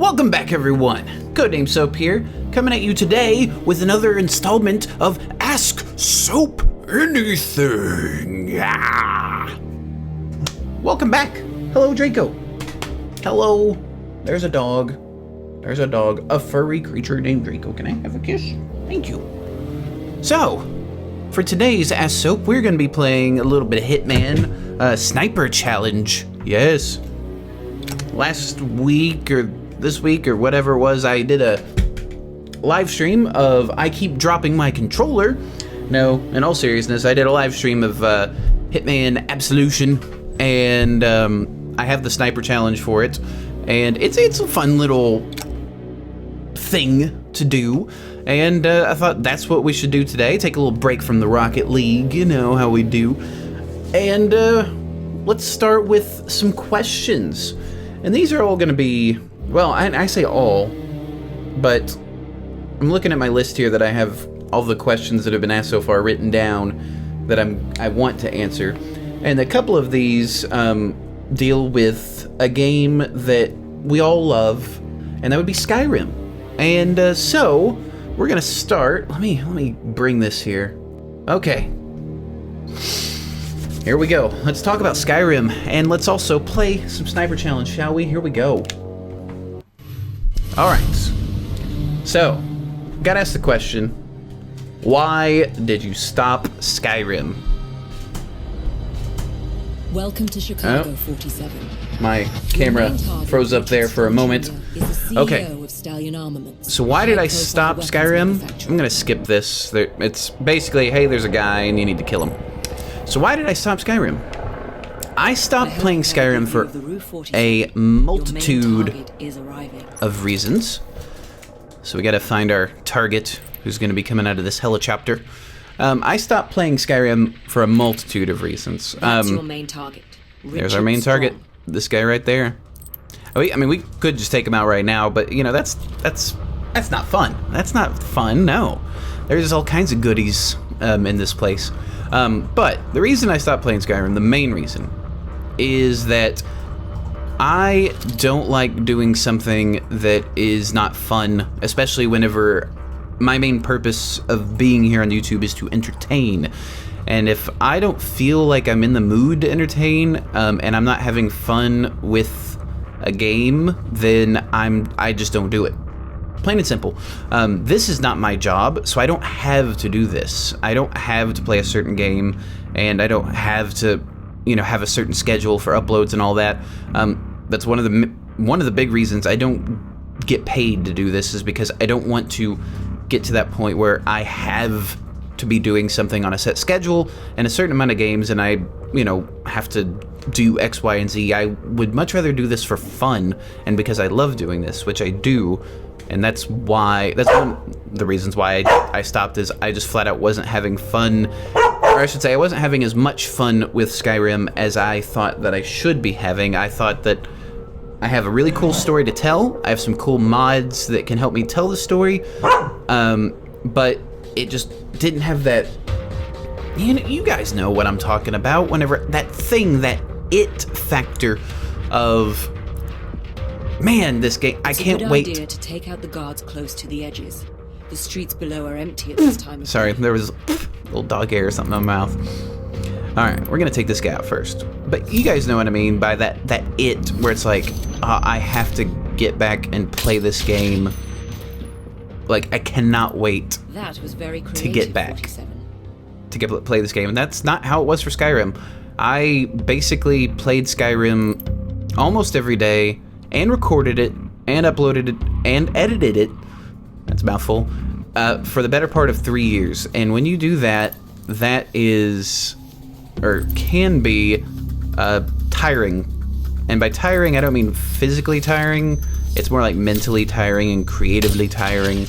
Welcome back, everyone. Codename Soap here, coming at you today with another installment of Ask Soap Anything. Yeah. Welcome back. Hello, Draco. Hello. There's a dog. There's a dog. A furry creature named Draco. Can I have a kiss? Thank you. So, for today's Ask Soap, we're going to be playing a little bit of Hitman Sniper Challenge. Yes. Last week or this week or whatever it was, I did a live stream of I keep dropping my controller. No, in all seriousness, I did a live stream of Hitman Absolution, and I have the sniper challenge for it, and it's a fun little thing to do, and I thought that's what we should do today. Take a little break from the Rocket League, you know how we do, and let's start with some questions. And these are all going to be, well, I say all, but I'm looking at my list here that I have all the questions that have been asked so far written down that I want to answer. And a couple of these deal with a game that we all love, and that would be Skyrim. And so we're going to start. Let me bring this here. Okay. Here we go. Let's talk about Skyrim, and let's also play some Sniper Challenge, shall we? Here we go. Alright. So, gotta ask the question, why did you stop Skyrim? Welcome to Chicago 47. My camera froze up there for a moment. Okay. So why did I stop Skyrim? I'm gonna skip this. It's basically, hey, there's a guy and you need to kill him. So why did I stop Skyrim? I stopped playing Skyrim for a multitude of reasons. So we gotta find our target who's gonna be coming out of this helicopter. I stopped playing Skyrim for a multitude of reasons. That's your main target. There's our main target. This guy right there. I mean, we could just take him out right now, but you know, that's not fun. That's not fun, no. There's all kinds of goodies in this place. But the reason I stopped playing Skyrim, the main reason, is that I don't like doing something that is not fun, especially whenever my main purpose of being here on YouTube is to entertain. And if I don't feel like I'm in the mood to entertain, and I'm not having fun with a game, then I just don't do it. Plain and simple. This is not my job, so I don't have to do this. I don't have to play a certain game, and I don't have to, have a certain schedule for uploads and all that. That's one of the big reasons I don't get paid to do this, is because I don't want to get to that point where I have to be doing something on a set schedule and a certain amount of games, and I, have to do X, Y, and Z. I would much rather do this for fun, and because I love doing this, which I do. And that's one of the reasons why I stopped, is I just flat out wasn't having fun, or I should say I wasn't having as much fun with Skyrim as I thought that I should be having. I thought that I have a really cool story to tell. I have some cool mods that can help me tell the story, but it just didn't have that, you guys know what I'm talking about, whenever that thing, that it factor of, man, this game, I can't wait. It's a good idea to take out the guards close to the edges. The streets below are empty at this time of Sorry, day. there was a little dog hair or something in my mouth. Alright, we're gonna take this guy out first. But you guys know what I mean by that it, where it's like, I have to get back and play this game. Like, I cannot wait That was very creative, to get back 47. to play this game. And that's not how it was for Skyrim. I basically played Skyrim almost every day, and recorded it, and uploaded it, and edited it, that's a mouthful, for the better part of 3 years. And when you do that, that is, or can be, tiring. And by tiring, I don't mean physically tiring, it's more like mentally tiring and creatively tiring.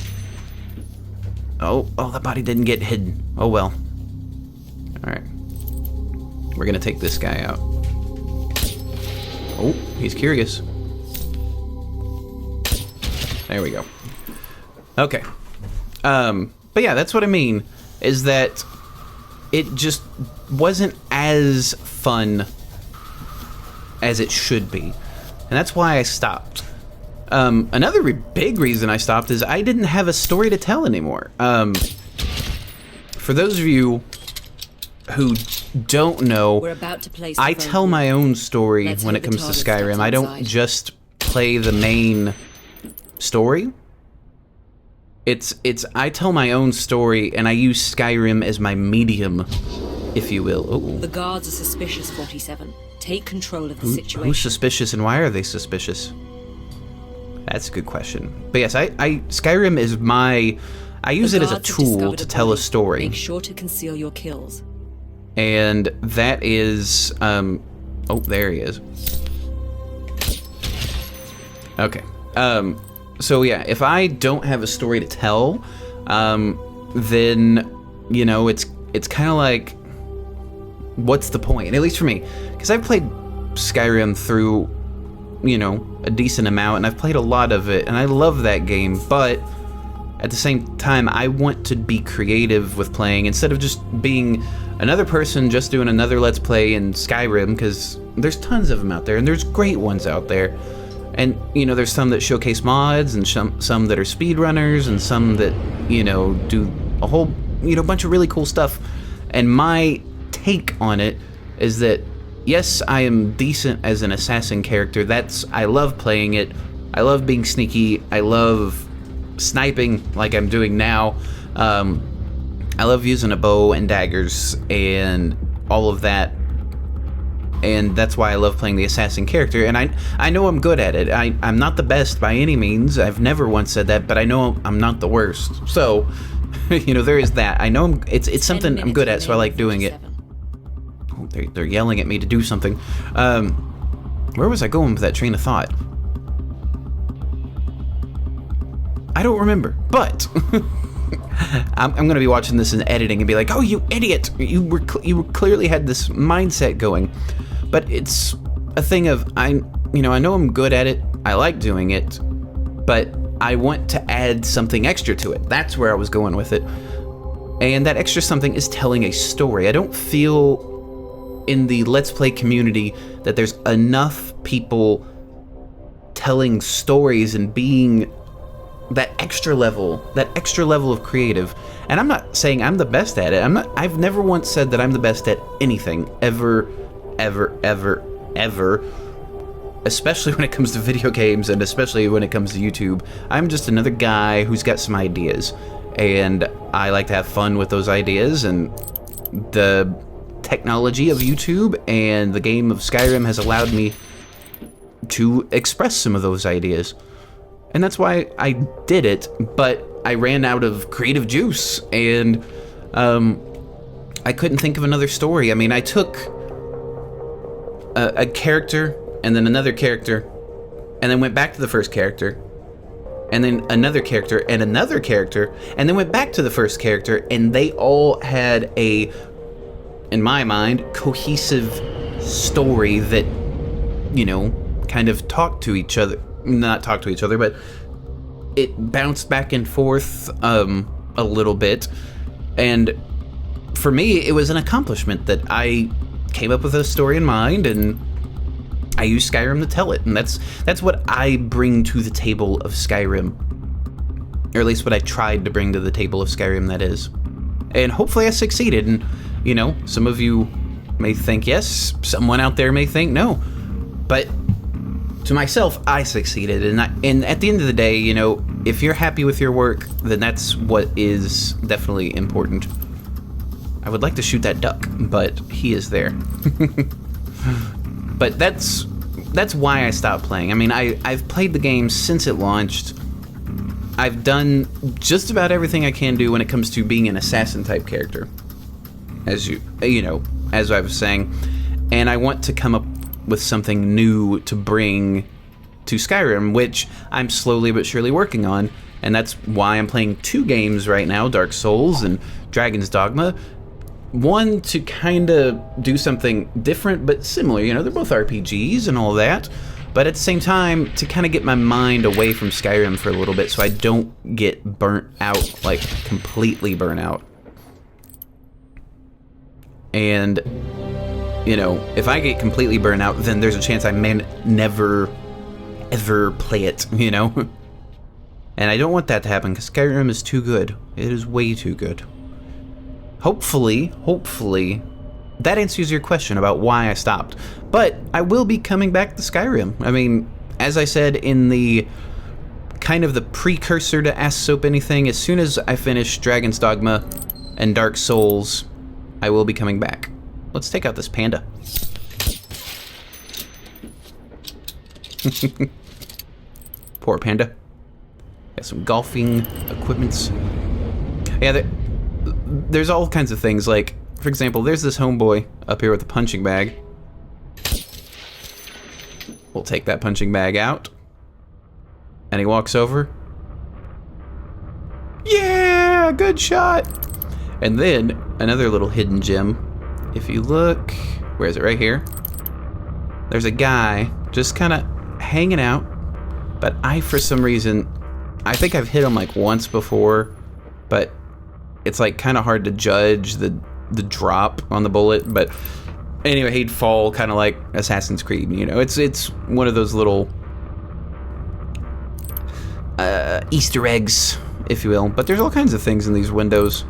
Oh, that body didn't get hidden. Oh well. Alright. We're gonna take this guy out. Oh, he's curious. There we go. Okay. But yeah, that's what I mean, is that it just wasn't as fun as it should be. And that's why I stopped. Another big reason I stopped is I didn't have a story to tell anymore. For those of you who don't know, We're about to place I the tell phone my own story Let's when hope it comes the to TARDIS Skyrim. steps I don't inside. just play the main story. It's I tell my own story, and I use Skyrim as my medium, if you will. Ooh. The guards are suspicious, 47. Take control of the situation. Who's suspicious and why are they suspicious? That's a good question. But yes, I Skyrim is my... I use it as a guards have tool discovered to a tell a body. story. Make sure to conceal your kills. And that is... oh, there he is. Okay. So yeah, if I don't have a story to tell, then, you know, it's kind of like, what's the point? At least for me. Because I've played Skyrim through, you know, a decent amount, and I've played a lot of it, and I love that game, but at the same time, I want to be creative with playing instead of just being another person just doing another Let's Play in Skyrim, because there's tons of them out there, and there's great ones out there. And, you know, there's some that showcase mods, and some that are speedrunners, and some that, you know, do a whole, you know, bunch of really cool stuff. And my take on it is that, yes, I am decent as an assassin character. I love playing it. I love being sneaky. I love sniping like I'm doing now. I love using a bow and daggers and all of that. And that's why I love playing the assassin character. And I know I'm good at it. I'm not the best by any means. I've never once said that, but I know I'm not the worst. So, you know, there is that. I know it's something I'm good at, so I like doing it. Oh, they're yelling at me to do something. Where was I going with that train of thought? I don't remember, but I'm going to be watching this in editing and be like, "Oh, you idiot! You clearly had this mindset going." But it's a thing of I know I'm good at it. I like doing it, but I want to add something extra to it. That's where I was going with it. And that extra something is telling a story. I don't feel in the Let's Play community that there's enough people telling stories and being that extra level of creative. And I'm not saying I'm the best at it. I've never once said that I'm the best at anything ever, especially when it comes to video games, and especially when it comes to YouTube. I'm just another guy who's got some ideas, and I like to have fun with those ideas. And the technology of YouTube and the game of Skyrim has allowed me to express some of those ideas. And that's why I did it, but I ran out of creative juice, and I couldn't think of another story. I mean, I took a character, and then another character, and then went back to the first character, and then another character, and another character, and then went back to the first character, and they all had a, in my mind, cohesive story that, you know, kind of talked to each other. Not talk to each other, but it bounced back and forth a little bit. And for me, it was an accomplishment that I came up with a story in mind, and I used Skyrim to tell it. And that's what I bring to the table of Skyrim, or at least what I tried to bring to the table of Skyrim, that is. And hopefully I succeeded. And, you know, some of you may think yes, someone out there may think no, but to myself, I succeeded. And at the end of the day, you know, if you're happy with your work, then that's what is definitely important. I would like to shoot that duck, but he is there. But that's why I stopped playing. I mean, I've played the game since it launched. I've done just about everything I can do when it comes to being an assassin type character, as you know, as I was saying. And I want to come up with something new to bring to Skyrim, which I'm slowly but surely working on. And that's why I'm playing 2 games right now, Dark Souls and Dragon's Dogma. One to kind of do something different but similar, you know, they're both RPGs and all that, but at the same time to kind of get my mind away from Skyrim for a little bit so I don't get burnt out, like completely burnt out. And, you know, if I get completely burnt out, then there's a chance I may never ever play it, you know? And I don't want that to happen because Skyrim is too good. It is way too good. Hopefully, that answers your question about why I stopped. But I will be coming back to Skyrim. I mean, as I said in the kind of the precursor to Ask Soap Anything, as soon as I finish Dragon's Dogma and Dark Souls, I will be coming back. Let's take out this panda. Poor panda. Got some golfing equipments. Yeah, there's all kinds of things. Like, for example, there's this homeboy up here with a punching bag. We'll take that punching bag out. And he walks over. Yeah, good shot. And then another little hidden gem. If you look, where is it? Right here. There's a guy just kind of hanging out. But for some reason, I think I've hit him like once before, but it's like kind of hard to judge the drop on the bullet. But anyway, he'd fall kind of like Assassin's Creed, you know. It's one of those little Easter eggs, if you will. But there's all kinds of things in these windows.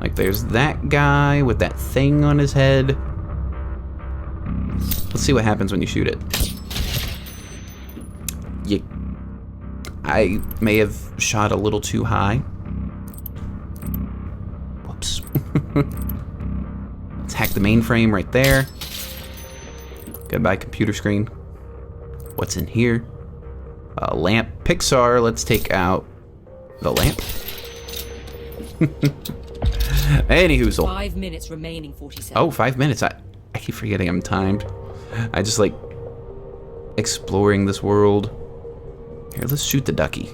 Like there's that guy with that thing on his head. Let's see what happens when you shoot it. I may have shot a little too high. Whoops. Let's hack the mainframe right there. Goodbye, computer screen. What's in here? A lamp. Pixar, let's take out the lamp. Anyhoozle. 5 minutes remaining, 47. Oh, 5 minutes. I keep forgetting I'm timed. I just like exploring this world. Here, let's shoot the ducky.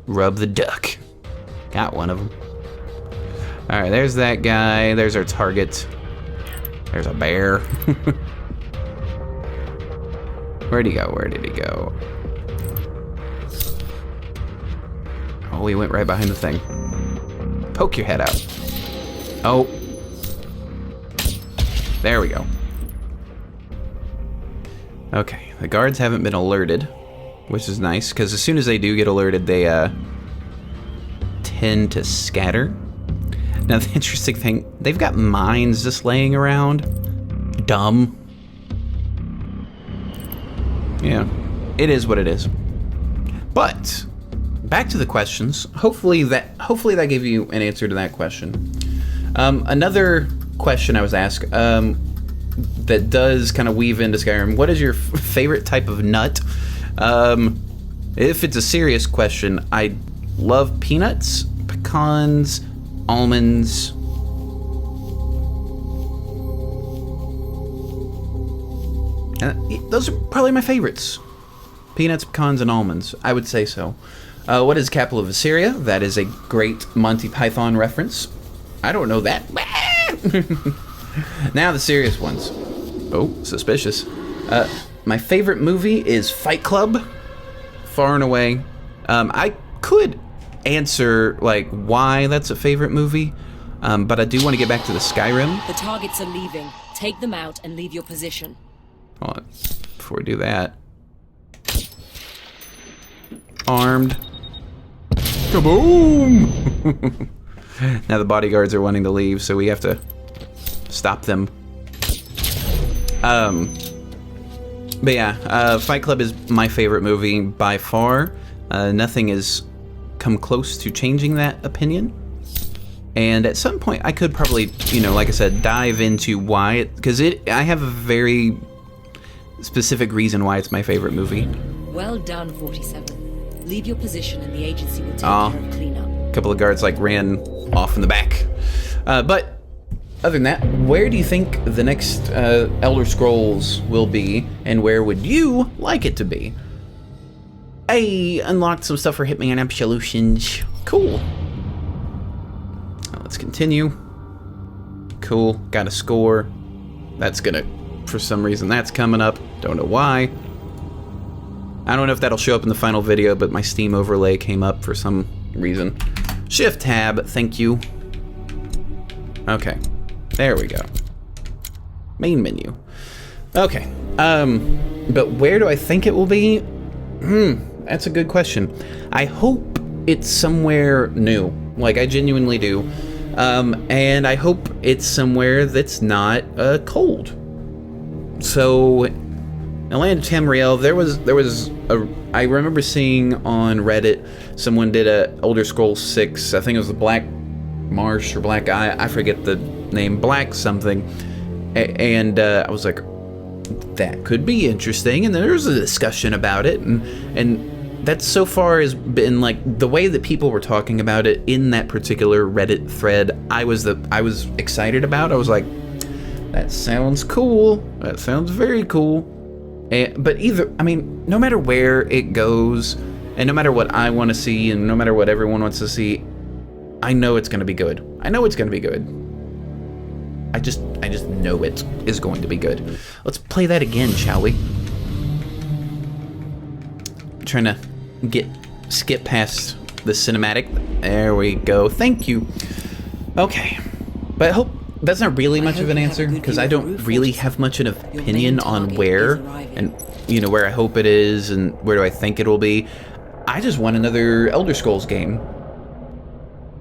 Rub the duck. Got one of them. Alright, there's that guy. There's our target. There's a bear. Where'd he go? Where did he go? Oh, he went right behind the thing. Poke your head out. Oh. There we go. Okay, the guards haven't been alerted, which is nice, because as soon as they do get alerted, they tend to scatter. Now, the interesting thing, they've got mines just laying around. Dumb. Yeah, it is what it is. But back to the questions. Hopefully that gave you an answer to that question. Another question I was asked that does kind of weave into Skyrim. What is your favorite type of nut? If it's a serious question, I love peanuts, pecans, almonds. Those are probably my favorites. Peanuts, pecans, and almonds. I would say so. What is the capital of Assyria? That is a great Monty Python reference. I don't know that. Now the serious ones. Oh, suspicious. My favorite movie is Fight Club. Far and away. I could answer like why that's a favorite movie, but I do want to get back to the Skyrim. The targets are leaving. Take them out and leave your position. Hold on. Before we do that. Armed. Kaboom! Now the bodyguards are wanting to leave, so we have to stop them. But yeah, Fight Club is my favorite movie by far. Nothing has come close to changing that opinion. And at some point, I could probably, you know, like I said, dive into why it, because I have a very specific reason why it's my favorite movie. Well done, 47. Leave your position and the agency will take care of cleanup. A couple of guards like ran off in the back. But other than that, where do you think the next Elder Scrolls will be, and where would you like it to be? I unlocked some stuff for Hitman Absolutions. Cool. Let's continue. Cool. Got a score. That's gonna, for some reason, that's coming up. Don't know why. I don't know if that'll show up in the final video, but my Steam overlay came up for some reason. Shift tab, thank you. Okay. There we go. Main menu. Okay. But where do I think it will be? That's a good question. I hope it's somewhere new. Like, I genuinely do. And I hope it's somewhere that's not cold. So, in the land of Tamriel, I remember seeing on Reddit, someone did a Elder Scrolls 6, I think it was the Black Marsh or Black I forget the name, Black something, and I was like, that could be interesting, and there was a discussion about it, and that so far has been, like, the way that people were talking about it in that particular Reddit thread, I was excited about. I was like, that sounds cool, that sounds very cool. But no matter where it goes, and no matter what I want to see, and no matter what everyone wants to see, I know it's going to be good. I know it's going to be good. I just know it is going to be good. Let's play that again, shall we? I'm trying to skip past the cinematic. There we go. Thank you. Okay. But I hope that's not really much of an answer, because I don't really have much of an opinion on where, and where I hope it is, and where do I think it will be. I just want another Elder Scrolls game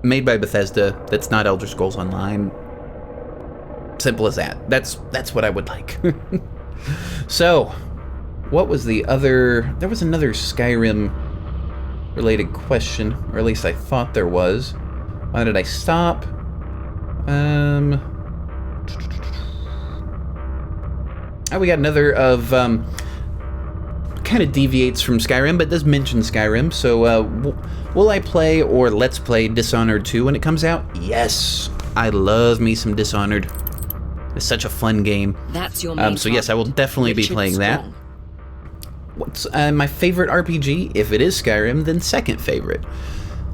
made by Bethesda that's not Elder Scrolls Online. Simple as that. That's what I would like. So, what was the other? There was another Skyrim related question, or at least I thought there was. Why did I stop? We got another of, kind of deviates from Skyrim, but does mention Skyrim, so, will I play or let's play Dishonored 2 when it comes out? Yes! I love me some Dishonored. It's such a fun game. That's your main so yes, I will definitely be playing that. What's my favorite RPG? If it is Skyrim, then second favorite.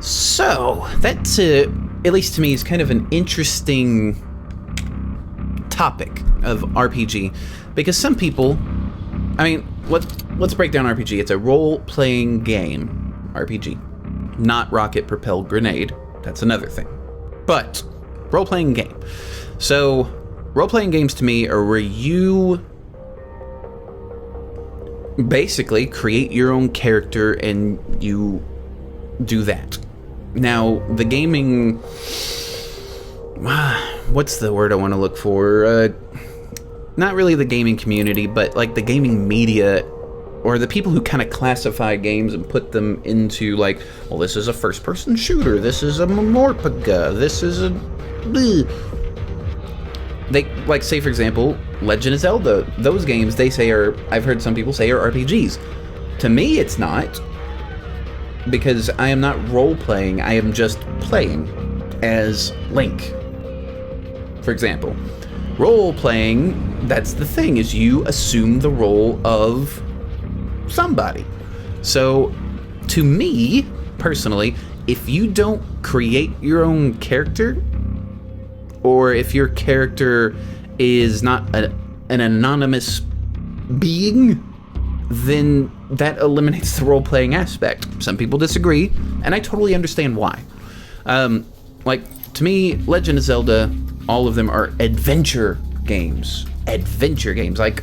So, that's, at least to me, is kind of an interesting topic of RPG, because some people, let's break down RPG. It's a role-playing game, RPG, not rocket-propelled grenade. That's another thing. But, role-playing game. So, role-playing games to me are where you basically create your own character and you do that. Now, the gaming... what's the word I want to look for? Not really the gaming community, but like the gaming media, or the people who kind of classify games and put them into like, well, this is a first-person shooter, this is a MMORPG, this is a... They, like, say, for example, Legend of Zelda. Those games, they say I've heard some people say are RPGs. To me, it's not. Because I am not role-playing, I am just playing as Link. For example, role-playing, that's the thing, is you assume the role of somebody. So, to me, personally, if you don't create your own character, or if your character is not an anonymous being, then that eliminates the role-playing aspect. Some people disagree, and I totally understand why. Like, to me, Legend of Zelda, all of them are adventure games. Adventure games. Like,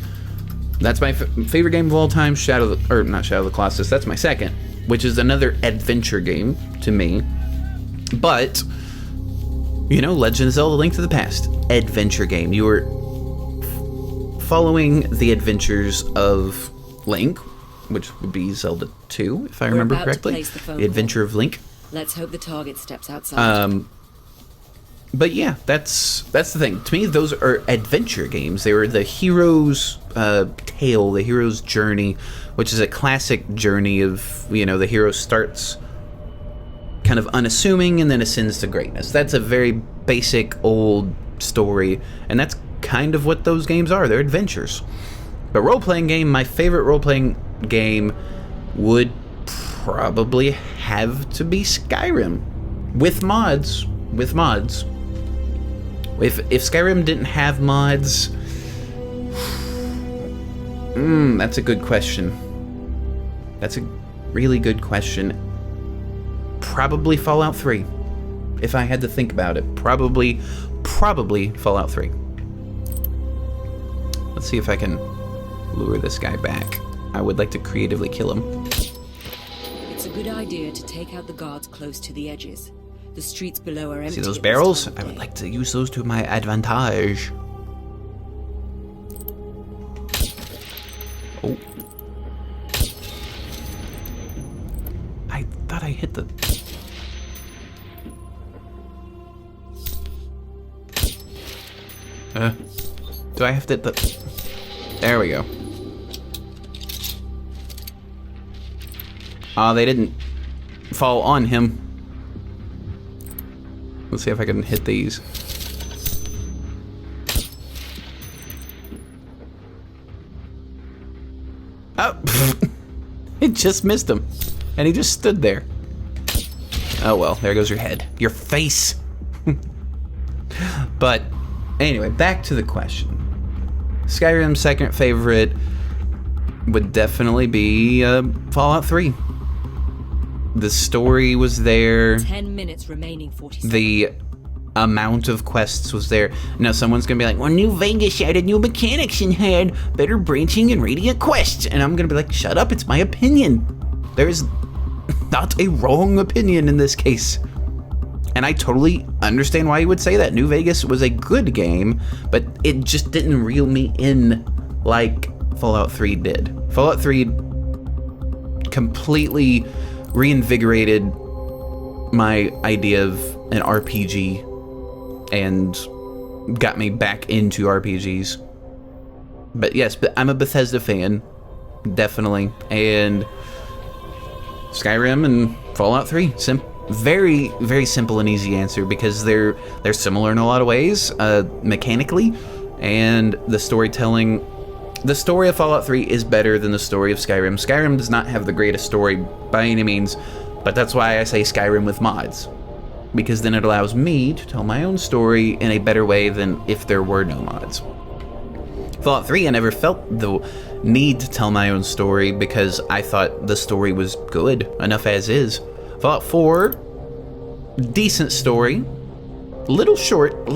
that's my favorite game of all time, not Shadow of the Colossus, that's my second, which is another adventure game to me. But... Legend of Zelda: Link to the Past, adventure game. You were following the adventures of Link, which would be Zelda 2, if I remember correctly. The Adventure of Link. Let's hope the target steps outside. But yeah, that's the thing. To me, those are adventure games. They were the hero's tale, the hero's journey, which is a classic journey of, the hero starts kind of unassuming and then ascends to greatness. That's a very basic old story, and that's kind of what those games are. They're adventures. But role-playing game, my favorite role-playing game would probably have to be Skyrim. With mods. If Skyrim didn't have mods... that's a good question. That's a really good question. Probably Fallout 3. If I had to think about it. Probably probably Fallout 3. Let's see if I can lure this guy back. I would like to creatively kill him. It's a good idea to take out the guards close to the edges. The streets below are empty. See those at this barrels? time of I would day. like to use those to my advantage. Oh. I thought I hit the... do I have to hit the... There we go. They didn't fall on him. Let's see if I can hit these. Oh! It just missed him. And he just stood there. Oh well, there goes your head. Your face! But, anyway, back to the question. Skyrim's second favorite would definitely be Fallout 3. The story was there. 10 minutes remaining, 47. The amount of quests was there. Now someone's gonna be like, well, New Vegas added new mechanics and had better branching and radiant quests. And I'm gonna be like, shut up, it's my opinion. There is not a wrong opinion in this case. And I totally understand why you would say that. New Vegas was a good game, but it just didn't reel me in like Fallout 3 did. Fallout 3 completely reinvigorated my idea of an RPG and got me back into RPGs. But yes, but I'm a Bethesda fan, definitely. And Skyrim and Fallout 3, very, very simple and easy answer because they're similar in a lot of ways, mechanically, and the storytelling. The story of Fallout 3 is better than the story of Skyrim. Skyrim does not have the greatest story by any means, but that's why I say Skyrim with mods. Because then it allows me to tell my own story in a better way than if there were no mods. Fallout 3, I never felt the need to tell my own story because I thought the story was good enough as is. Fallout 4, decent story, little short,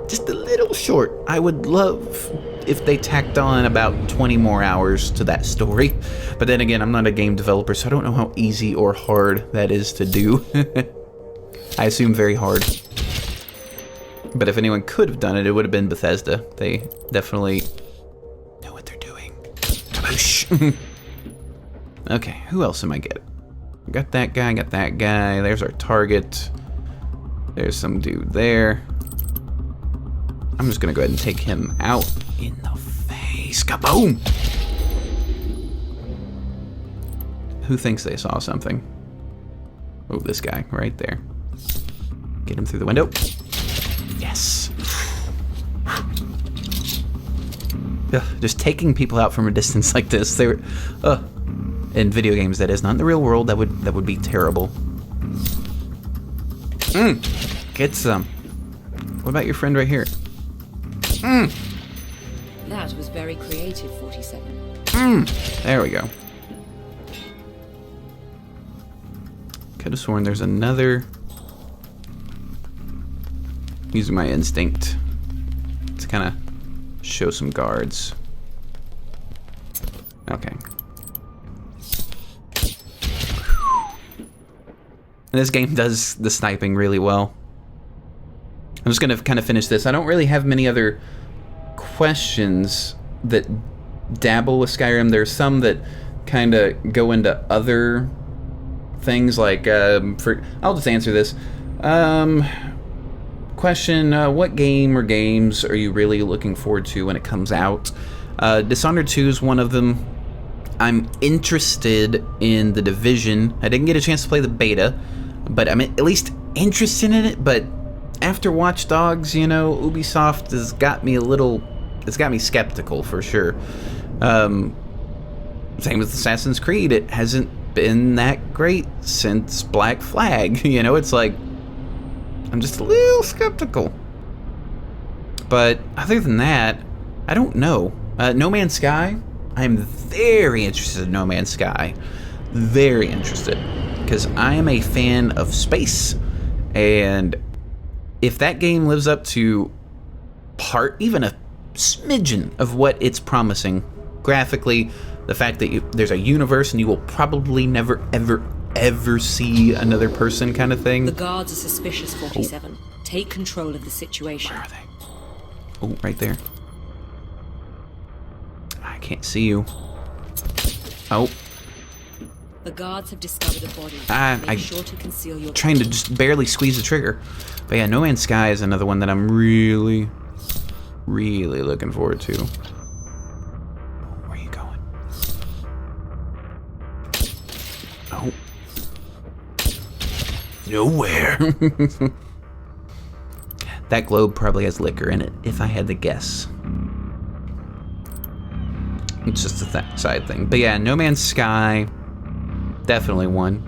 just a little short. I would love if they tacked on about 20 more hours to that story. But then again, I'm not a game developer, so I don't know how easy or hard that is to do. I assume very hard. But if anyone could have done it, it would have been Bethesda. They definitely know what they're doing. Kaboosh! Okay, who else am I getting? Got that guy, got that guy. There's our target. There's some dude there. I'm just gonna go ahead and take him out in the face. Kaboom! Who thinks they saw something? Oh, this guy right there. Get him through the window. Yes. Ugh, just taking people out from a distance like this. They're, in video games, that is, not in the real world. That would be terrible. Get some. What about your friend right here? That was very creative, 47. There we go. Could have sworn there's another. Using my instinct to kind of show some guards. Okay. And this game does the sniping really well. I'm just gonna kind of finish this. I don't really have many other questions that dabble with Skyrim. There's some that kind of go into other things, like I'll just answer this. Question: what game or games are you really looking forward to when it comes out? Dishonored 2 is one of them. I'm interested in The Division. I didn't get a chance to play the beta, but I'm at least interested in it. But after Watch Dogs, you know, Ubisoft has got me a little. It's got me skeptical for sure. Same with Assassin's Creed. It hasn't been that great since Black Flag. You know, it's like I'm just a little skeptical. But other than that, I don't know. No Man's Sky. I'm very interested in No Man's Sky. Very interested. Because I am a fan of space. And if that game lives up to part, even a smidgen of what it's promising graphically. The fact that there's a universe and you will probably never, ever see another person kind of thing. The guards are suspicious, 47. Take control of the situation. Where are they? Oh, right there. I can't see you. Oh. The guards have discovered a body. Make sure to conceal your trying to just barely squeeze the trigger. But yeah, No Man's Sky is another one that I'm really looking forward to. Where are you going? Oh. Nowhere. That globe probably has liquor in it, if I had to guess. It's just a side thing. But yeah, No Man's Sky, definitely one.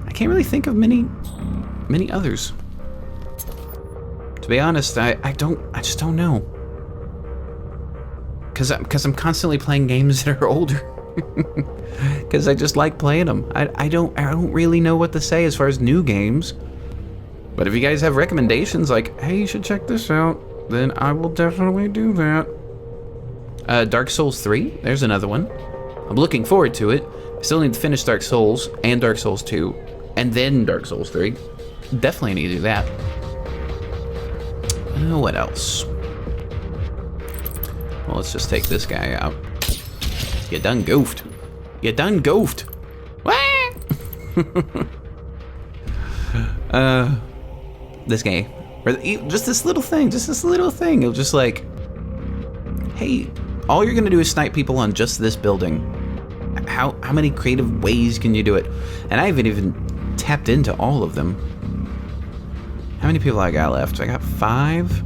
I can't really think of many others. To be honest, I just don't know. Cause I'm constantly playing games that are older. Cause I just like playing them. I don't really know what to say as far as new games. But if you guys have recommendations like, hey, you should check this out, then I will definitely do that. Dark Souls 3, there's another one. I'm looking forward to it. I still need to finish Dark Souls and Dark Souls 2, and then Dark Souls 3. Definitely need to do that. What else? Well, let's just take this guy out. You done goofed. You done goofed. Wah! This guy. Or just this little thing. It'll just like, hey, all you're gonna do is snipe people on just this building. How many creative ways can you do it? And I haven't even tapped into all of them. How many people I got left? I got 5.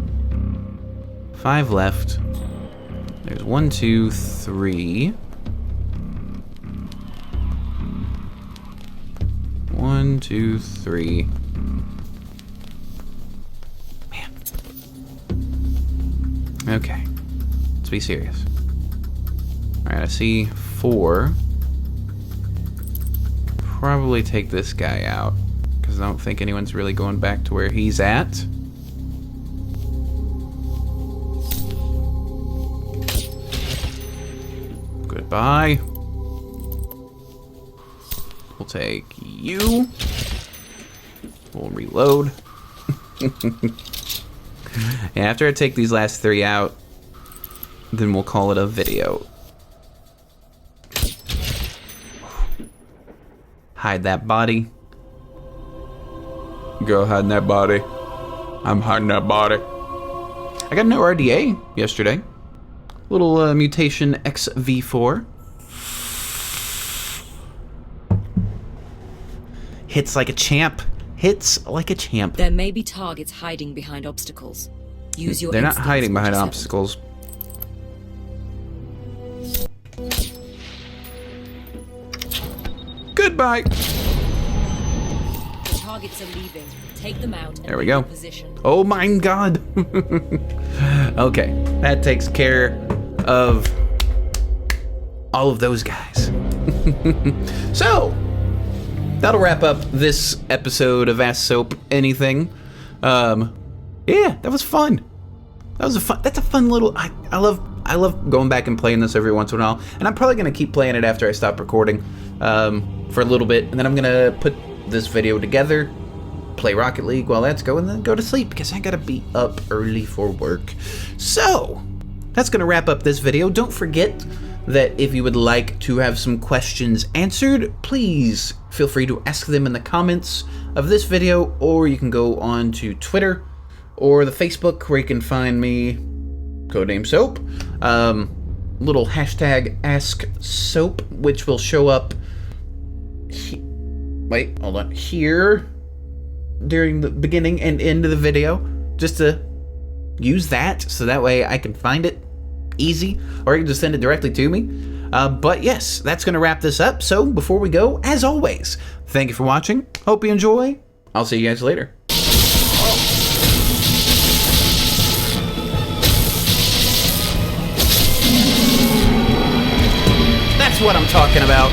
5 left. There's 1, 2, 3. 1, 2, 3. Man. Okay. Let's be serious. Alright, I see 4. Probably take this guy out, because I don't think anyone's really going back to where he's at. Goodbye. We'll take you. We'll reload. And after I take these last 3 out, then we'll call it a video. Hide that body. Go hide that body. I'm hiding that body. I got an RDA yesterday. Little mutation XV4. Hits like a champ. Hits like a champ. There may be targets hiding behind obstacles. Use your They're not instincts, hiding behind 47. obstacles. Goodbye. The targets are leaving. Take them out and There we go. position. Oh my god. Okay, that takes care of all of those guys. So, that'll wrap up this episode of Ask Soap Anything. Yeah, that was fun. That's a fun little, I love going back and playing this every once in a while, and I'm probably gonna keep playing it after I stop recording, for a little bit, and then I'm gonna put this video together, play Rocket League while that's going, and then go to sleep, because I gotta be up early for work. So, that's gonna wrap up this video. Don't forget that if you would like to have some questions answered, please feel free to ask them in the comments of this video, or you can go on to Twitter or the Facebook, where you can find me, Codename Soap. Little hashtag Ask Soap, which will show up wait, hold on, here during the beginning and end of the video, just to use that, so that way I can find it easy, or you can just send it directly to me. But yes, that's going to wrap this up. So before we go, as always, thank you for watching. Hope you enjoy. I'll see you guys later. That's what I'm talking about.